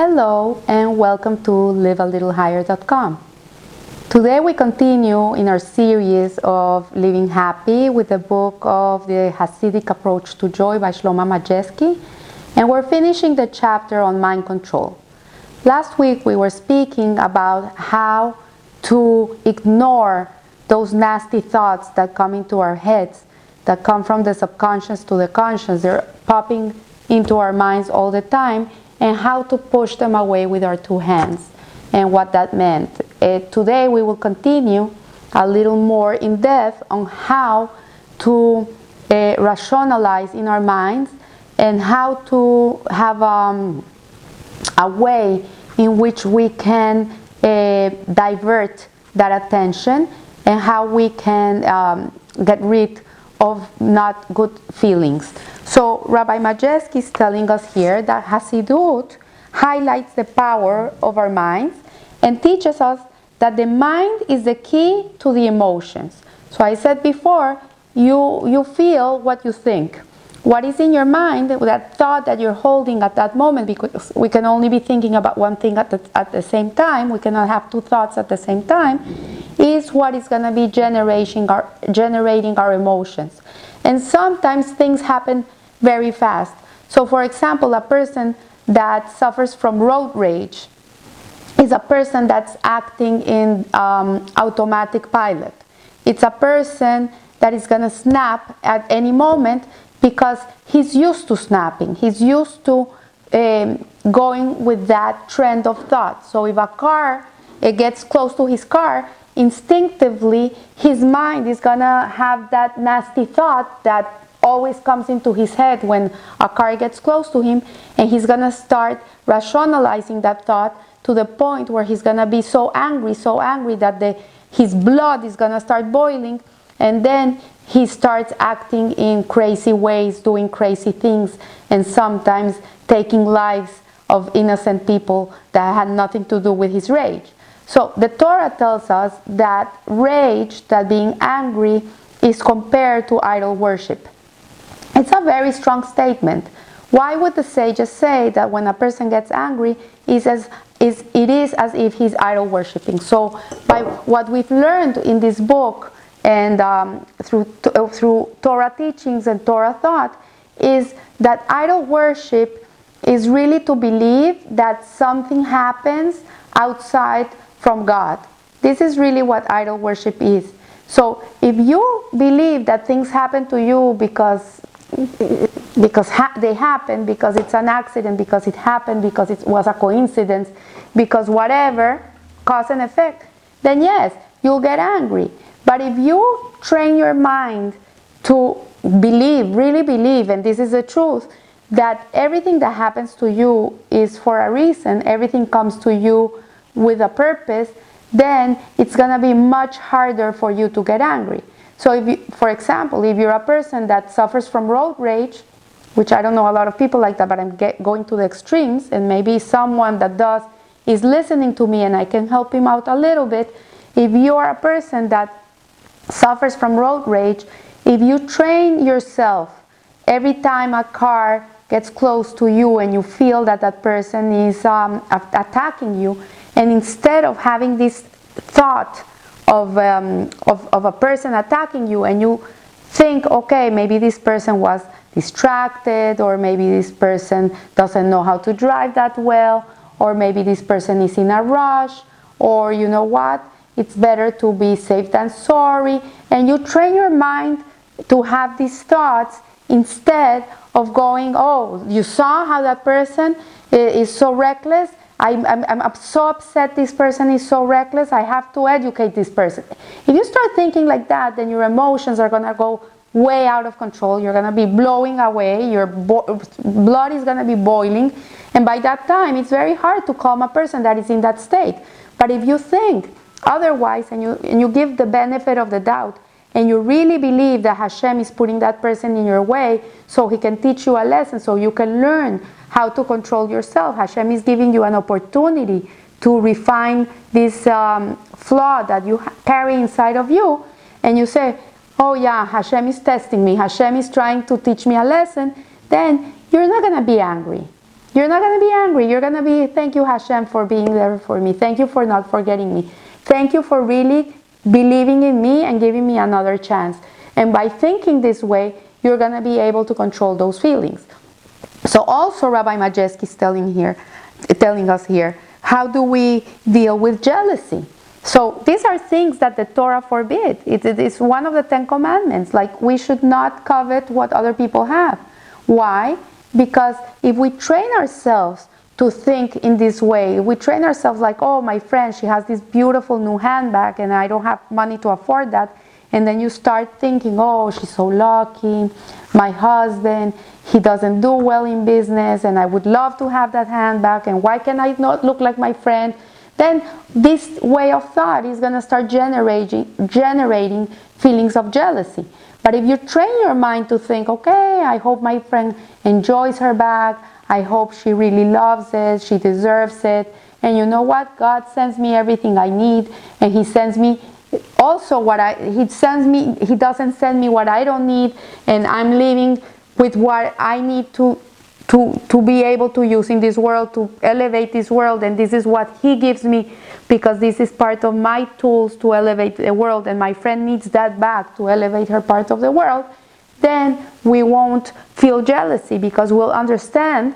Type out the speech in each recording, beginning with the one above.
Hello and welcome to livealittlehigher.com. Today we continue in our series of Living Happy with the book of the Hasidic Approach to Joy by Shlomo Majewski, and we're finishing the chapter on mind control. Last week we were speaking about how to ignore those nasty thoughts that come into our heads, that come from the subconscious to the conscious. They're popping into our minds all the time, and how to push them away with our two hands and what that meant. Today we will continue a little more in depth on how to rationalize in our minds and how to have a way in which we can divert that attention and how we can get rid of not good feelings. So Rabbi Majewski is telling us here that Hasidut highlights the power of our minds and teaches us that the mind is the key to the emotions. So I said before, you feel what you think. What is in your mind, that thought that you're holding at that moment, because we can only be thinking about one thing at the same time, we cannot have two thoughts at the same time, is what is going to be generating our emotions. And sometimes things happen very fast. So for example, a person that suffers from road rage is a person that's acting in automatic pilot. It's a person that is going to snap at any moment because he's used to snapping. He's used to going with that trend of thought. So if a car gets close to his car, instinctively his mind is going to have that nasty thought that always comes into his head when a car gets close to him, and he's going to start rationalizing that thought to the point where he's going to be so angry that his blood is going to start boiling, and then he starts acting in crazy ways, doing crazy things, and sometimes taking lives of innocent people that had nothing to do with his rage. So the Torah tells us that rage, that being angry, is compared to idol worship. It's a very strong statement. Why would the sages say that when a person gets angry, it is as if he's idol worshiping? So by what we've learned in this book and through Torah teachings and Torah thought, is that idol worship is really to believe that something happens outside from God. This is really what idol worship is. So if you believe that things happen to you because they happen, because it's an accident, because it happened, because it was a coincidence, because whatever, cause and effect, then yes, you'll get angry. But if you train your mind to believe, really believe, and this is the truth, that everything that happens to you is for a reason, everything comes to you with a purpose, then it's going to be much harder for you to get angry. So if you, for example, if you're a person that suffers from road rage, which I don't know a lot of people like that, but I'm going to the extremes, and maybe someone that does is listening to me and I can help him out a little bit. If you are a person that suffers from road rage, if you train yourself every time a car gets close to you and you feel that that person is attacking you, and instead of having this thought of a person attacking you, and you think, okay, maybe this person was distracted, or maybe this person doesn't know how to drive that well, or maybe this person is in a rush, or you know what, it's better to be safe than sorry, and you train your mind to have these thoughts instead of going, oh, you saw how that person is so reckless, I'm so upset this person is so reckless, I have to educate this person. If you start thinking like that, then your emotions are going to go way out of control. You're going to be blowing away, your blood is going to be boiling, and by that time it's very hard to calm a person that is in that state. But if you think otherwise, and you give the benefit of the doubt, and you really believe that Hashem is putting that person in your way so He can teach you a lesson, so you can learn how to control yourself. Hashem is giving you an opportunity to refine this flaw that you carry inside of you, and you say, oh yeah, Hashem is testing me, Hashem is trying to teach me a lesson, then you're not going to be angry. You're not going to be angry. You're going to be, thank you, Hashem, for being there for me. Thank you for not forgetting me. Thank you for really believing in me and giving me another chance. And by thinking this way, you're going to be able to control those feelings. So also Rabbi Majeski is telling us here, how do we deal with jealousy? So these are things that the Torah forbids. It is one of the 10 commandments. Like, we should not covet what other people have. Why? Because if we train ourselves to think in this way, we train ourselves like, oh, my friend, she has this beautiful new handbag and I don't have money to afford that. And then you start thinking, oh, she's so lucky. My husband, he doesn't do well in business and I would love to have that handbag, and why can I not look like my friend? Then this way of thought is going to start generating feelings of jealousy. But if you train your mind to think, okay, I hope my friend enjoys her bag, I hope she really loves it, she deserves it, and you know what? God sends me everything I need, and He sends me also He doesn't send me what I don't need, and I'm living with what I need to be able to use in this world, to elevate this world, and this is what He gives me, because this is part of my tools to elevate the world, and my friend needs that back to elevate her part of the world. Then we won't feel jealousy, because we'll understand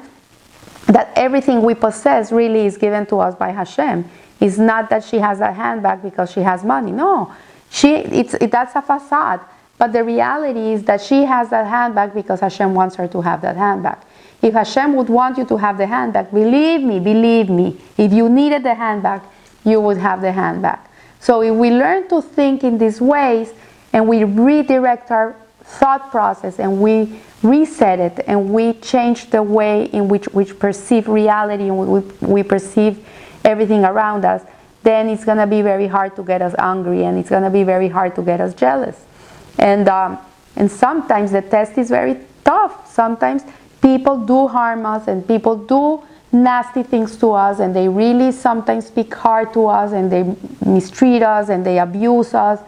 that everything we possess really is given to us by Hashem. It's not that she has a handbag because she has money. No, that's a facade. But the reality is that she has that handbag because Hashem wants her to have that handbag. If Hashem would want you to have the handbag, believe me, if you needed the handbag, you would have the handbag. So if we learn to think in these ways, and we redirect our thought process, and we reset it, and we change the way in which we perceive reality, and we perceive everything around us, then it's going to be very hard to get us angry, and it's going to be very hard to get us jealous. And sometimes the test is very tough. Sometimes people do harm us, and people do nasty things to us, and they really sometimes speak hard to us, and they mistreat us, and they abuse us,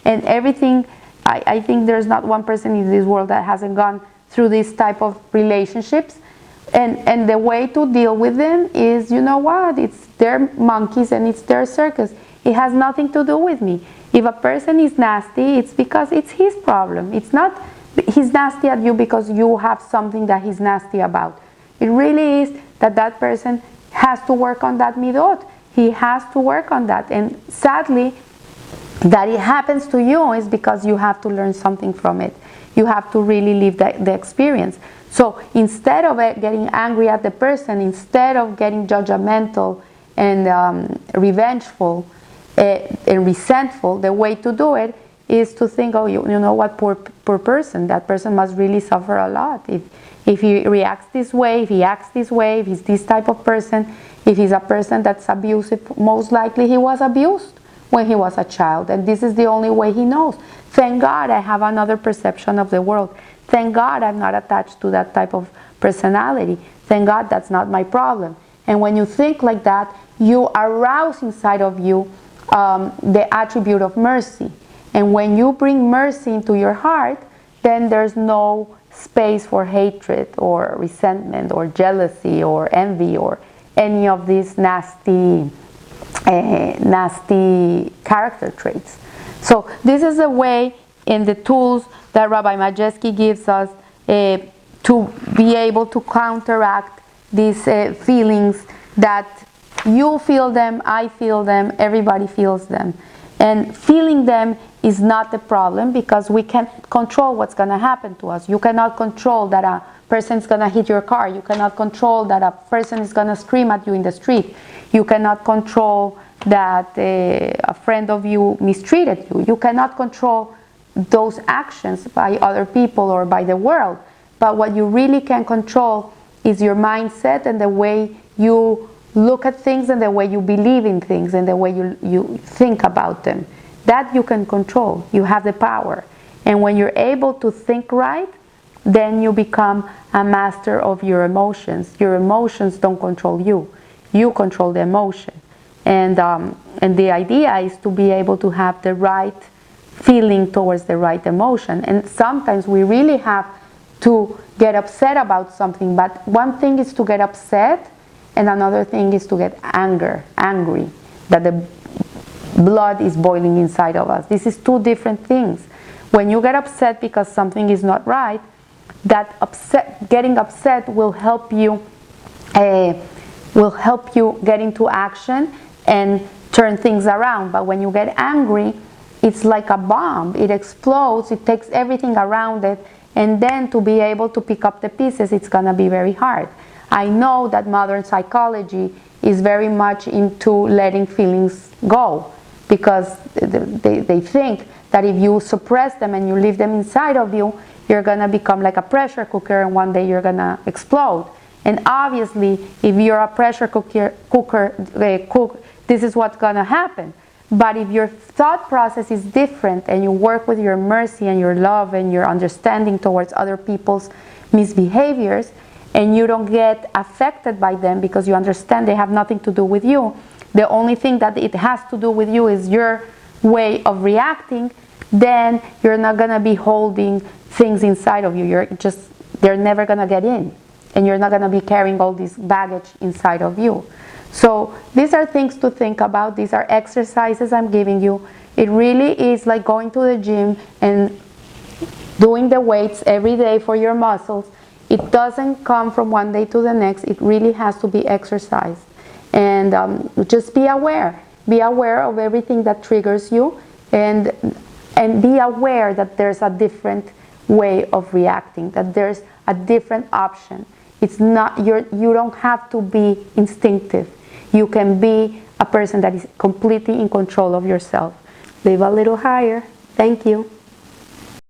and everything. I think there's not one person in this world that hasn't gone through this type of relationships. And the way to deal with them is, you know what, it's their monkeys and it's their circus. It has nothing to do with me. If a person is nasty, it's because it's his problem. It's not he's nasty at you because you have something that he's nasty about. It really is that person has to work on that midot. He has to work on that. And sadly, that it happens to you is because you have to learn something from it. You have to really live the experience. So instead of getting angry at the person, instead of getting judgmental and revengeful and resentful, the way to do it is to think, oh, you know what, poor person. That person must really suffer a lot. If he reacts this way, if he acts this way, if he's this type of person, if he's a person that's abusive, most likely he was abused when he was a child, and this is the only way he knows. Thank God I have another perception of the world. Thank God I'm not attached to that type of personality. Thank God that's not my problem. And when you think like that, you arouse inside of you the attribute of mercy. And when you bring mercy into your heart, then there's no space for hatred or resentment or jealousy or envy or any of these nasty character traits. So this is a way in the tools that Rabbi Majeski gives us to be able to counteract these feelings that you feel them, I feel them, everybody feels them. And feeling them is not the problem, because we can't control what's going to happen to us. You cannot control that a person is going to hit your car. You cannot control that a person is going to scream at you in the street. You cannot control that a friend of you mistreated you. You cannot control those actions by other people or by the world. But what you really can control is your mindset and the way you look at things and the way you believe in things and the way you think about them. That you can control. You have the power. And when you're able to think right, then you become a master of your emotions. Your emotions don't control you. You control the emotion. And the idea is to be able to have the right feeling towards the right emotion. And sometimes we really have to get upset about something, but one thing is to get upset and another thing is to get angry, that the blood is boiling inside of us. This is two different things. When you get upset because something is not right, getting upset will help you get into action and turn things around. But when you get angry, it's like a bomb. It explodes, it takes everything around it, and then to be able to pick up the pieces, it's going to be very hard. I know that modern psychology is very much into letting feelings go, because they think that if you suppress them and you leave them inside of you, you're going to become like a pressure cooker and one day you're going to explode. And obviously, if you're a pressure cook, this is what's going to happen. But if your thought process is different and you work with your mercy and your love and your understanding towards other people's misbehaviors, and you don't get affected by them because you understand they have nothing to do with you, the only thing that it has to do with you is your way of reacting, then you're not going to be holding things inside of you. They're never going to get in. And you're not going to be carrying all this baggage inside of you. So these are things to think about. These are exercises I'm giving you. It really is like going to the gym and doing the weights every day for your muscles. It doesn't come from one day to the next. It really has to be exercised. And just be aware. Be aware of everything that triggers you, and be aware that there's a different way of reacting, that there's a different option. It's not, you don't have to be instinctive. You can be a person that is completely in control of yourself. Live a little higher. Thank you.